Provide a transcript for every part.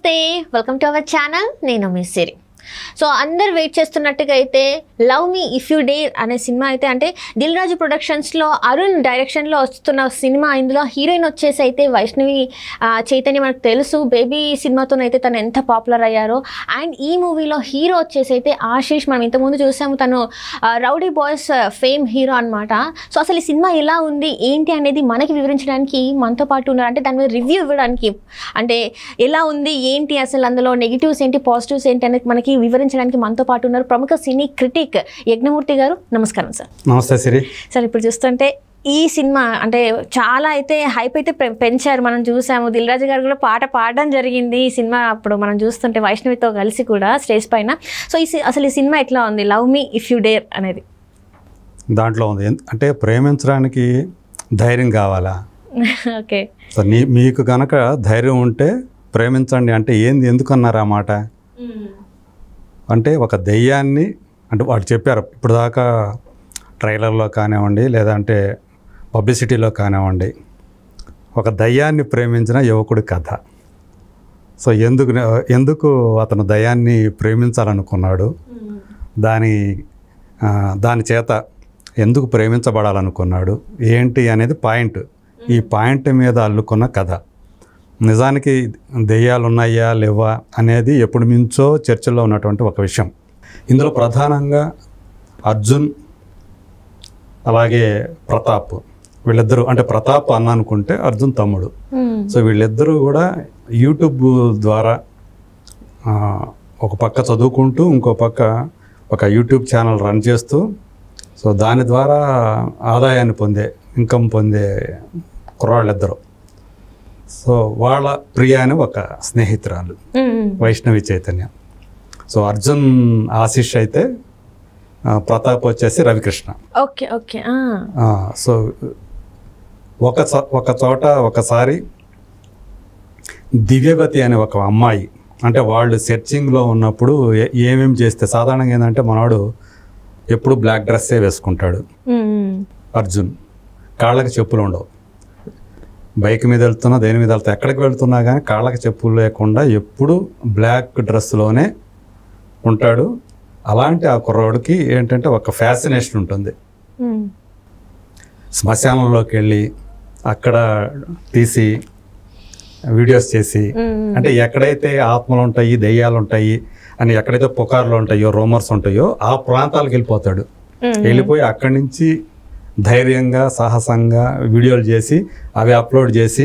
నమస్తే welcome to our channel నేను మీ సిరి so అందరు వెయిట్ చేస్తున్నట్టుగా అయితే love me if you dare అనే సినిమా అయితే అంటే దిల్ రాజు ప్రొడక్షన్స్లో అరుణ్ డైరెక్షన్లో వస్తున్న సినిమా. ఇందులో హీరోయిన్ వచ్చేసి అయితే వైష్ణవి చైతన్య మనకు తెలుసు. బేబీ సినిమాతోనైతే తను ఎంత పాపులర్ అయ్యారో. అండ్ ఈ మూవీలో హీరో వచ్చేసి అయితే ఆశీష్. మనం ఇంతకుముందు చూసాము తను రౌడీ బాయ్స్ ఫేమ్ హీరో అనమాట. సో అసలు ఈ సినిమా ఎలా ఉంది ఏంటి అనేది మనకి వివరించడానికి మనతో పాటు ఉన్నారు. అంటే దాని మీద రివ్యూ ఇవ్వడానికి అంటే ఎలా ఉంది ఏంటి అసలు అందులో నెగిటివ్స్ ఏంటి పాజిటివ్స్ ఏంటి అనేది మనకి వివరించడానికి మనతో పాటు ఉన్నారు ప్రముఖ సినీ క్రిటిక్ యజ్ఞమూర్తి గారు. నమస్కారం సార్. నమస్తే సిరి. సార్ ఇప్పుడు చూస్తుంటే ఈ సినిమా అంటే చాలా అయితే హైప్ అయితే పెంచారు. మనం చూసాము దిల్ రాజు గారు కూడా పాట పాడడం జరిగింది ఈ సినిమా అప్పుడు మనం చూస్తుంటే వైష్ణవితో కలిసి కూడా స్టేజ్ పైన. సో అసలు ఈ సినిమా ఎట్లా ఉంది love me if you dare అనేది? దాంట్లో ఉంది అంటే ప్రేమించడానికి ధైర్యం కావాలా. ఓకే. సో మీకు కనుక ధైర్యం ఉంటే ప్రేమించండి అంటే ఏంది, ఎందుకన్నారు ఆ మాట అంటే ఒక దెయ్యాన్ని అంటే వాడు చెప్పారు ఇప్పుడు దాకా ట్రైలర్లో కానివ్వండి లేదంటే పబ్లిసిటీలో కానివ్వండి ఒక దయ్యాన్ని ప్రేమించిన యువకుడి కథ. సో ఎందుకు అతను దయ్యాన్ని ప్రేమించాలనుకున్నాడు, దాని చేత ఎందుకు ప్రేమించబడాలనుకున్నాడు ఏంటి అనేది పాయింట్. ఈ పాయింట్ మీద అల్లుకున్న కథ. నిజానికి దెయ్యాలు ఉన్నాయా లేవా అనేది ఎప్పుడు మించో చర్చల్లో ఉన్నటువంటి ఒక విషయం. ఇందులో ప్రధానంగా అర్జున్ అలాగే ప్రతాప్ వీళ్ళిద్దరూ అంటే ప్రతాప్ అన్న అనుకుంటే అర్జున్ తమ్ముడు. సో వీళ్ళిద్దరూ కూడా యూట్యూబ్ ద్వారా ఒక పక్క చదువుకుంటూ ఇంకో పక్క ఒక యూట్యూబ్ ఛానల్ రన్ చేస్తూ సో దాని ద్వారా ఆదాయాన్ని ఇన్కమ్ పొందే కుర్రాళ్ళిద్దరు. సో వాళ్ళ ప్రియా అని ఒక స్నేహితురాలు వైష్ణవి చైతన్య. సో అర్జున్ ఆశీష్ అయితే ప్రతాప్ వచ్చేసి రవికృష్ణ. Okay okay. సో ఒక చోట ఒకసారి దివ్యవతి అనే ఒక అమ్మాయి అంటే వాళ్ళు సెర్చింగ్లో ఉన్నప్పుడు ఏమేమి చేస్తే సాధారణంగా ఏంటంటే మనవాడు ఎప్పుడు బ్లాక్ డ్రెస్సే వేసుకుంటాడు. అర్జున్ కాళ్ళకి చెప్పులు ఉండవు. బైక్ మీద వెళ్తున్నా దేని మీద వెళ్తా ఎక్కడికి వెళ్తున్నా కానీ కాళ్ళకి చెప్పులు లేకుండా ఎప్పుడు బ్లాక్ డ్రెస్లోనే ఉంటాడు. అలాంటి ఆ కుర్రాడికి ఏంటంటే ఒక ఫ్యాసినేషన్ ఉంటుంది. శ్మశానంలోకి వెళ్ళి అక్కడ తీసి వీడియోస్ చేసి అంటే ఎక్కడైతే ఆత్మలు ఉంటాయి దెయ్యాలు ఉంటాయి అని ఎక్కడైతే పుకార్లు ఉంటాయో రూమర్స్ ఉంటాయో ఆ ప్రాంతాలకు వెళ్ళిపోతాడు. వెళ్ళిపోయి అక్కడి నుంచి ధైర్యంగా సాహసంగా వీడియోలు చేసి అవి అప్లోడ్ చేసి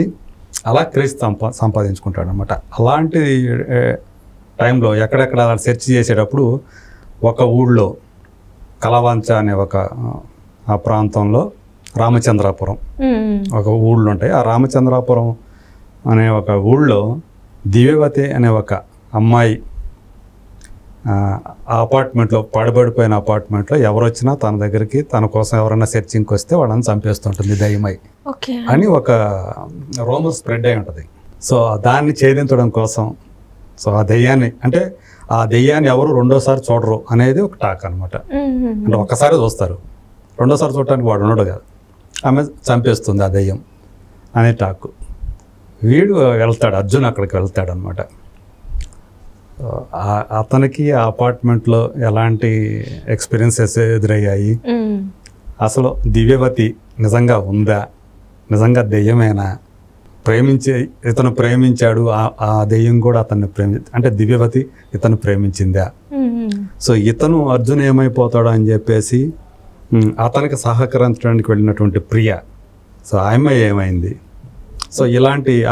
అలా క్రేజ్ సంపాదించుకుంటాడు అనమాట. అలాంటి టైంలో ఎక్కడెక్కడ సెర్చ్ చేసేటప్పుడు ఒక ఊళ్ళో కలవంచ అనే ఆ ప్రాంతంలో రామచంద్రాపురం ఒక ఊళ్ళు ఉంటాయి. ఆ రామచంద్రాపురం అనే ఒక ఊళ్ళో దివ్యవతి అనే ఒక అమ్మాయి ఆ అపార్ట్మెంట్లో పడబడిపోయిన అపార్ట్మెంట్లో ఎవరు వచ్చినా తన దగ్గరికి తన కోసం ఎవరైనా సెర్చింగ్కి వస్తే వాళ్ళని చంపేస్తుంటుంది దయ్యమై అని ఒక రూమర్ స్ప్రెడ్ అయి ఉంటుంది. సో దాన్ని ఛేదించడం కోసం సో ఆ దెయ్యాన్ని ఎవరు రెండోసారి చూడరు అనేది ఒక టాక్ అనమాట. అంటే ఒక్కసారి చూస్తారు, రెండోసారి చూడటానికి వాడు ఉండడు కదా, ఆమె చంపేస్తుంది ఆ దెయ్యం అనే టాక్. వీడు వెళ్తాడు, అర్జున్ అక్కడికి వెళ్తాడు అనమాట. అతనికి ఆ అపార్ట్మెంట్లో ఎలాంటి ఎక్స్పీరియన్సెస్ ఎదురయ్యాయి, అసలు దివ్యవతి నిజంగా ఉందా, నిజంగా దెయ్యమేనా, ఇతను ప్రేమించాడు ఆ దెయ్యం కూడా అతన్ని అంటే దివ్యవతి ఇతను ప్రేమించిందా, సో ఇతను అర్జున్ ఏమైపోతాడు అని చెప్పేసి అతనికి సహకరించడానికి వెళ్ళినటువంటి ప్రియ సో ఆమె ఏమైంది, సో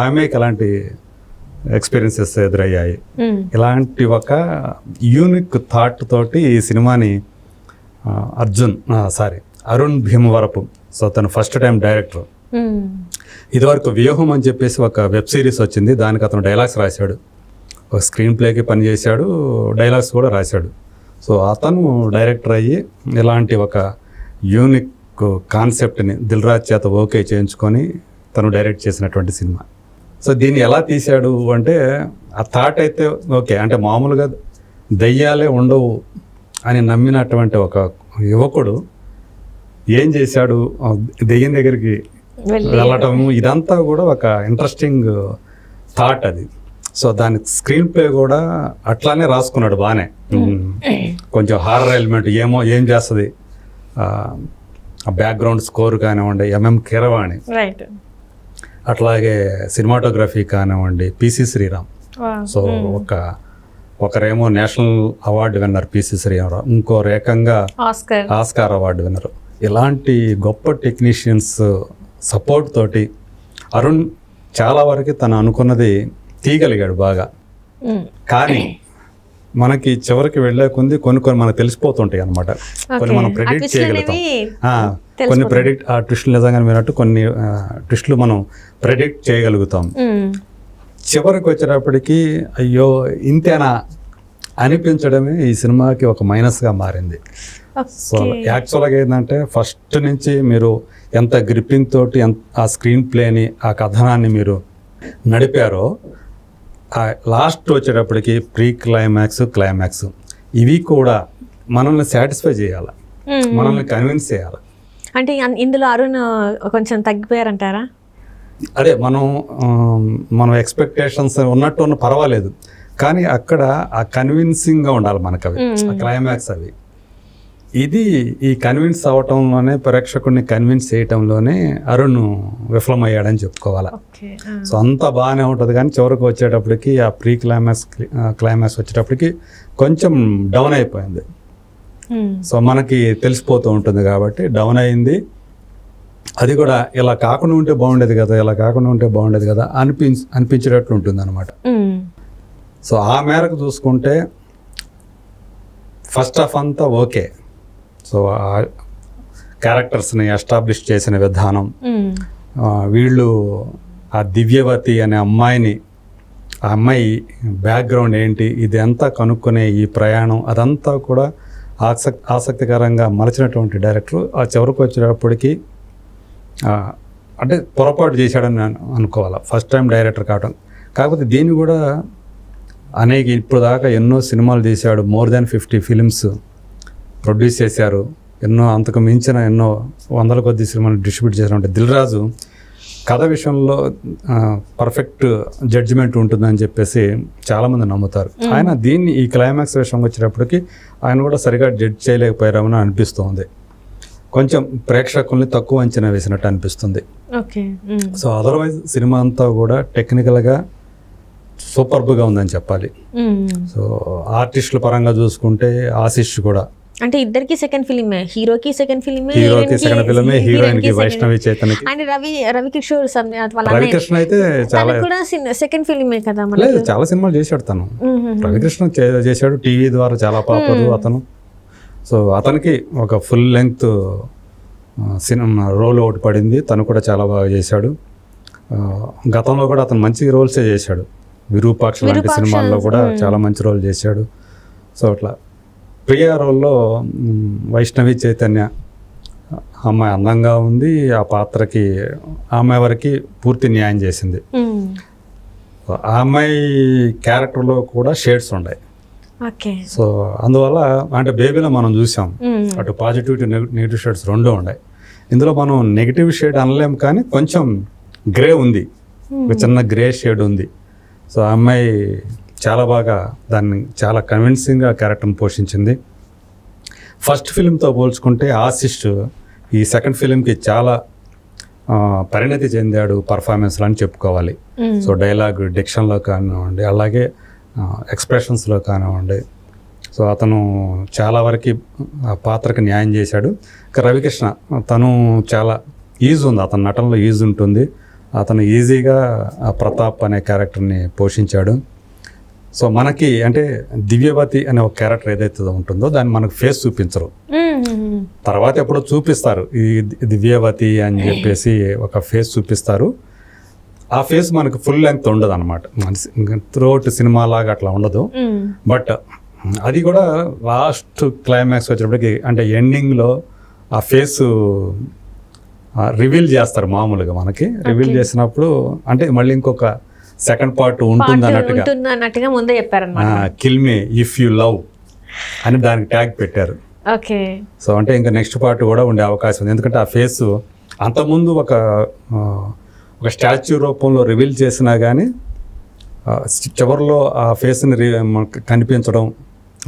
ఆమెకి ఎలాంటి ఎక్స్పీరియన్సెస్ ఎదురయ్యాయి, ఇలాంటి ఒక యూనిక్ థాట్ తోటి ఈ సినిమాని అరుణ్ భీమవరపు సో తను ఫస్ట్ టైం డైరెక్టర్. ఇదివరకు వ్యూహం అని చెప్పేసి ఒక వెబ్ సిరీస్ వచ్చింది, దానికి అతను డైలాగ్స్ రాశాడు, ఒక స్క్రీన్ ప్లేకి పనిచేశాడు, డైలాగ్స్ కూడా రాశాడు. సో అతను డైరెక్టర్ అయ్యి ఇలాంటి ఒక యూనిక్ కాన్సెప్ట్ని దిల్ రాజు చేత ఓకే చేయించుకొని తను డైరెక్ట్ చేసినటువంటి సినిమా. సో దీన్ని ఎలా తీశాడు అంటే ఆ థాట్ అయితే ఓకే అంటే మామూలుగా దయ్యాలే ఉండవు అని నమ్మినటువంటి ఒక యువకుడు ఏం చేశాడు, దెయ్యం దగ్గరికి వెళ్ళటము, ఇదంతా కూడా ఒక ఇంట్రెస్టింగ్ థాట్ అది. సో దాని స్క్రీన్ ప్లే కూడా అట్లానే రాసుకున్నాడు బాగానే. కొంచెం హారర్ ఎలిమెంట్ ఏం చేస్తుంది, బ్యాక్గ్రౌండ్ స్కోర్ కానివ్వండి, ఎంఎం కీరవాణి, అట్లాగే సినిమాటోగ్రఫీ కానివ్వండి పిసి శ్రీరామ్. సో ఒకరేమో national award winner PC Sreeram, ఇంకోరు ఏకంగా ఆస్కార్ అవార్డు విన్నర్. ఇలాంటి గొప్ప టెక్నీషియన్స్ సపోర్ట్ తోటి అరుణ్ చాలా వరకు తను అనుకున్నది తీయగలిగాడు బాగా. కానీ మనకి చివరికి వెళ్ళే కొన్ని మనకు తెలిసిపోతుంటాయి అనమాట. కొన్ని మనం ప్రెడిక్ట్ చేయగలుగుతాం, కొన్ని ఆ ట్విస్టులు నిజంగా మీరట్టు కొన్ని ట్విస్టులు మనం ప్రెడిక్ట్ చేయగలుగుతాం. చివరికి వచ్చేటప్పటికి అయ్యో ఇంతేనా అనిపించడమే ఈ సినిమాకి ఒక మైనస్గా మారింది. సో యాక్చువల్గా ఏంటంటే ఫస్ట్ నుంచి మీరు ఎంత గ్రిప్పింగ్ తోటి ఆ స్క్రీన్ ప్లేని ఆ కథనాన్ని మీరు నడిపారో, లాస్ట్ వచ్చేటప్పటికి ప్రీ క్లైమాక్స్ ఇవి కూడా మనల్ని సాటిస్ఫై చేయాలి, మనల్ని కన్విన్స్ చేయాలి. అంటే ఇందులో అరుణ్ కొంచెం తగ్గిపోయారంటారా? అదే మనం ఎక్స్పెక్టేషన్స్ ఉన్నట్టు పర్వాలేదు, కానీ అక్కడ ఆ కన్విన్సింగ్గా ఉండాలి మనకు అవి, ఆ క్లైమాక్స్ అవి. ఈ కన్విన్స్ అవటంలోనే, ప్రేక్షకుడిని కన్విన్స్ చేయటంలోనే అరుణ్ విఫలమయ్యాడని చెప్పుకోవాలి. సో అంతా బాగానే ఉంటుంది, కానీ చివరికి వచ్చేటప్పటికి ఆ ప్రీ క్లైమాక్స్ వచ్చేటప్పటికి కొంచెం డౌన్ అయిపోయింది. సో మనకి తెలిసిపోతూ ఉంటుంది కాబట్టి డౌన్ అయింది. అది కూడా ఇలా కాకుండా ఉంటే బాగుండేది కదా అనిపించేటట్లు ఉంటుంది అనమాట. సో ఆ మేరకు చూసుకుంటే ఫస్ట్ హాఫ్ అంతా ఓకే. సో ఆ క్యారెక్టర్స్ని ఎస్టాబ్లిష్ చేసిన విధానం, వీళ్ళు ఆ దివ్యవతి అనే అమ్మాయిని, ఆ అమ్మాయి బ్యాక్గ్రౌండ్ ఏంటి ఇది అంతా కనుక్కునే ఈ ప్రయాణం, అదంతా కూడా ఆసక్తికరంగా మలచినటువంటి డైరెక్టర్ ఆ చివరికి వచ్చేటప్పటికి అంటే పొరపాటు చేశాడని అనుకోవాలి. ఫస్ట్ టైం డైరెక్టర్ కావడం. కాకపోతే దీన్ని కూడా ఇప్పుడు దాకా ఎన్నో సినిమాలు చేశాడు, మోర్ దాన్ 50 ఫిలిమ్స్ ప్రొడ్యూస్ చేశారు, అంతకు మించిన ఎన్నో వందల కొద్ది సినిమాలు డిస్ట్రిబ్యూట్ చేశారంటే దిల్ రాజు కథ విషయంలో పర్ఫెక్ట్ జడ్జిమెంట్ ఉంటుందని చెప్పేసి చాలామంది నమ్ముతారు. ఆయన దీన్ని ఈ క్లైమాక్స్ విషయం వచ్చేటప్పటికి ఆయన కూడా సరిగా జడ్జ్ చేయలేకపోయారని అనిపిస్తుంది. కొంచెం ప్రేక్షకుల్ని తక్కువ అంచనా వేసినట్టు అనిపిస్తుంది. సో అదర్వైజ్ సినిమా అంతా కూడా టెక్నికల్గా సూపర్బ్గా ఉందని చెప్పాలి. సో ఆర్టిస్టుల పరంగా చూసుకుంటే ఆశిష్ కూడా, అంటే ఇద్దరికి సెకండ్ ఫిలిమే, హీరోకి సెకండ్ ఫిలిమే, హీరోయిన్ కి వైష్ణవి చైతన్యకి, అండ్ రవికిషోర్ రవికృష్ణ అయితే చాలా కూడా సెకండ్ ఫిలిమే కదా. లేదు, చాలా సినిమాలు చేశాడు తను. రవికృష్ణ చేశాడు, టీవీ ద్వారా చాలా పాపులర్ అతను. సో అతనికి ఒక ఫుల్ లెంగ్త్ సినిమా రోల్ ఒకటి పడింది, తను కూడా చాలా బాగా చేశాడు. గతంలో కూడా అతను మంచి రోల్సే చేశాడు, విరూపాక్ష లాంటి సినిమాల్లో కూడా చాలా మంచి రోల్ చేశాడు. సో అట్లా ప్రియా రోల్లో వైష్ణవి చైతన్య అమ్మాయి అందంగా ఉంది, ఆ పాత్రకి ఆ అమ్మాయి వరకు పూర్తి న్యాయం చేసింది. ఆ అమ్మాయి క్యారెక్టర్లో కూడా షేడ్స్ ఉన్నాయి. సో అందువల్ల అంటే బేబీలో మనం చూసాం అటు పాజిటివిటీ నెగిటివ్ షేడ్స్ రెండూ ఉన్నాయి. ఇందులో మనం నెగిటివ్ షేడ్ అనలేం, కానీ కొంచెం గ్రే ఉంది, ఒక చిన్న గ్రే షేడ్ ఉంది. సో ఆ అమ్మాయి చాలా బాగా దాన్ని చాలా కన్విన్సింగ్గా క్యారెక్టర్ని పోషించింది. ఫస్ట్ ఫిలింతో పోల్చుకుంటే ఆశిష్ ఈ సెకండ్ ఫిలింకి చాలా పరిణతి చెందాడు పర్ఫార్మెన్స్లో అని చెప్పుకోవాలి. సో డైలాగ్ డిక్షన్లో కానివ్వండి, అలాగే ఎక్స్ప్రెషన్స్లో కానివ్వండి, సో అతను చాలా వరకు ఆ పాత్రకు న్యాయం చేశాడు. రవికృష్ణ తను చాలా ఈజ్ ఉంది, అతని నటనలో ఈజ్ ఉంటుంది. అతను ఈజీగా ఆ ప్రతాప్ అనే క్యారెక్టర్ని పోషించాడు. సో మనకి అంటే దివ్యవతి అనే ఒక క్యారెక్టర్ ఏదైతే ఉంటుందో దాన్ని మనకు ఫేస్ చూపించరు, తర్వాత ఎప్పుడో చూపిస్తారు ఈ దివ్యవతి అని చెప్పేసి ఒక ఫేస్ చూపిస్తారు. ఆ ఫేస్ మనకు ఫుల్ లెంగ్త్ ఉండదు అనమాట, త్రూఅవుట్ సినిమా లాగా అట్లా ఉండదు. బట్ అది కూడా లాస్ట్ క్లైమాక్స్ వచ్చేటప్పటికి అంటే ఎండింగ్లో ఆ ఫేస్ రివీల్ చేస్తారు. మామూలుగా మనకి రివీల్ చేసినప్పుడు అంటే మళ్ళీ ఇంకొక సెకండ్ పార్ట్ ఉంటుంది అన్నట్టుగా ముందే చెప్పారన్నమాట. Kill me if you love అని దానికి ట్యాగ్ పెట్టారు. సో అంటే ఇంకా నెక్స్ట్ పార్ట్ కూడా ఉండే అవకాశం ఉంది, ఎందుకంటే ఆ ఫేస్ అంతకుముందు ఒక స్టాచ్యూ రూపంలో రివీల్ చేసినా కానీ చివరిలో ఆ ఫేస్ని కనిపించడం,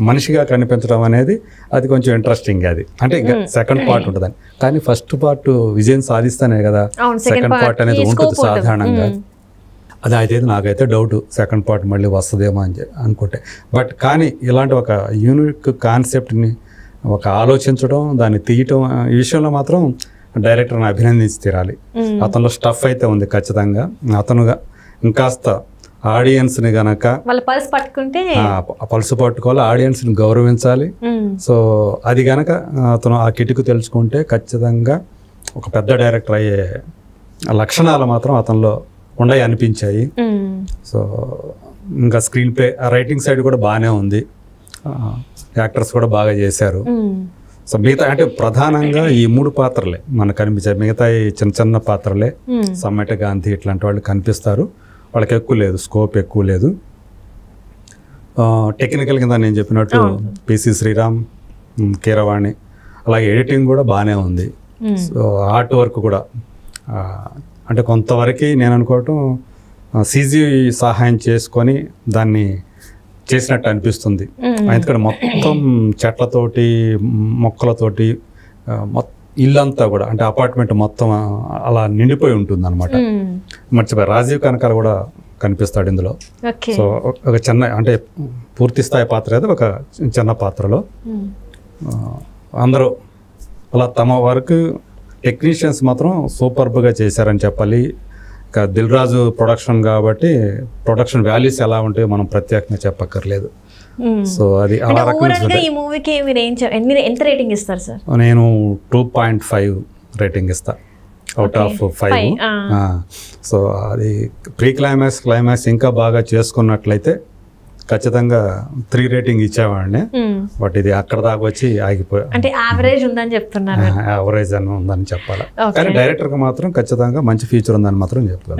మనిషిగా కనిపించడం అనేది అది కొంచెం ఇంట్రెస్టింగ్. అది అంటే ఇంకా సెకండ్ పార్ట్ ఉంటుందని. కానీ ఫస్ట్ పార్ట్ విజయం సాధిస్తానే కదా సెకండ్ పార్ట్ అనేది ఉంటుంది సాధారణంగా. అది అయితే నాకైతే డౌట్ సెకండ్ పార్ట్ మళ్ళీ వస్తుందేమో అని అనుకుంటే. బట్ కానీ ఇలాంటి ఒక యూనిక్ కాన్సెప్ట్ని ఒక ఆలోచించడం, దాన్ని తీయటం ఈ విషయంలో మాత్రం డైరెక్టర్ని అభినందించి తీరాలి. అతనిలో స్టఫ్ అయితే ఉంది ఖచ్చితంగా. అతనుగా ఇంకాస్త ఆడియన్స్ని గనక పల్సు పట్టుకోవాలి, ఆడియన్స్ని గౌరవించాలి. సో అది గనక అతను ఆ కిటుకు తెలుసుకుంటే ఖచ్చితంగా ఒక పెద్ద డైరెక్టర్ అయ్యే లక్షణాలు మాత్రం అతనిలో ఉండయి అనిపించాయి. సో ఇంకా స్క్రీన్ ప్లే, రైటింగ్ సైడ్ కూడా బాగానే ఉంది, యాక్టర్స్ కూడా బాగా చేశారు. సో మిగతా అంటే ప్రధానంగా ఈ 3 పాత్రలే మనకు కనిపించాయి. మిగతా చిన్న చిన్న పాత్రలే, సమ్మట గాంధీ ఇట్లాంటి వాళ్ళు కనిపిస్తారు. వాళ్ళకి ఎక్కువ లేదు, స్కోప్ ఎక్కువ లేదు. టెక్నికల్ కింద నేను చెప్పినట్టు పిసి శ్రీరామ్, కీరవాణి, అలాగే ఎడిటింగ్ కూడా బాగానే ఉంది. సో ఆర్ట్ వర్క్ కూడా అంటే కొంతవరకు నేను అనుకోవటం సీజీ సహాయం చేసుకొని దాన్ని చేసినట్టు అనిపిస్తుంది. ఎందుకంటే మొత్తం చెట్లతోటి, మొక్కలతోటి ఇల్లంతా కూడా అంటే అపార్ట్మెంట్ మొత్తం అలా నిండిపోయి ఉంటుంది అనమాట. మర్చిపోయి రాజీవ్ కనకాల కూడా కనిపిస్తాడు ఇందులో. సో ఒక చిన్న అంటే పూర్తి స్థాయి పాత్ర అయితే ఒక చిన్న పాత్రలో అందరూ అలా తమ వరకు టెక్నీషియన్స్ మాత్రం సూపర్బ్గా చేశారని చెప్పాలి. ఇక దిల్ రాజు ప్రొడక్షన్ కాబట్టి ప్రొడక్షన్ వాల్యూస్ ఎలా ఉంటాయో మనం ప్రత్యేకంగా చెప్పక్కర్లేదు. సో అది అలా రకంగా ఈ మూవీకి మీరు ఎంత రేటింగ్ ఇస్తారు సార్? నేను 2.5 రేటింగ్ ఇస్తా అవుట్ ఆఫ్ 5. సో అది ప్రీ క్లైమాక్స్ ఇంకా బాగా చేసుకున్నట్లయితే ఖచ్చితంగా 3 రేటింగ్ ఇచ్చేవాడిని. బట్ ఇది అక్కడ దాకా వచ్చి ఆగిపోయా. అంటే యావరేజ్ ఉందని చెప్తున్నారు. యావరేజ్ అని ఉందని చెప్పాలి. కానీ డైరెక్టర్కి మాత్రం ఖచ్చితంగా మంచి ఫ్యూచర్ ఉందని మాత్రం చెప్తాను.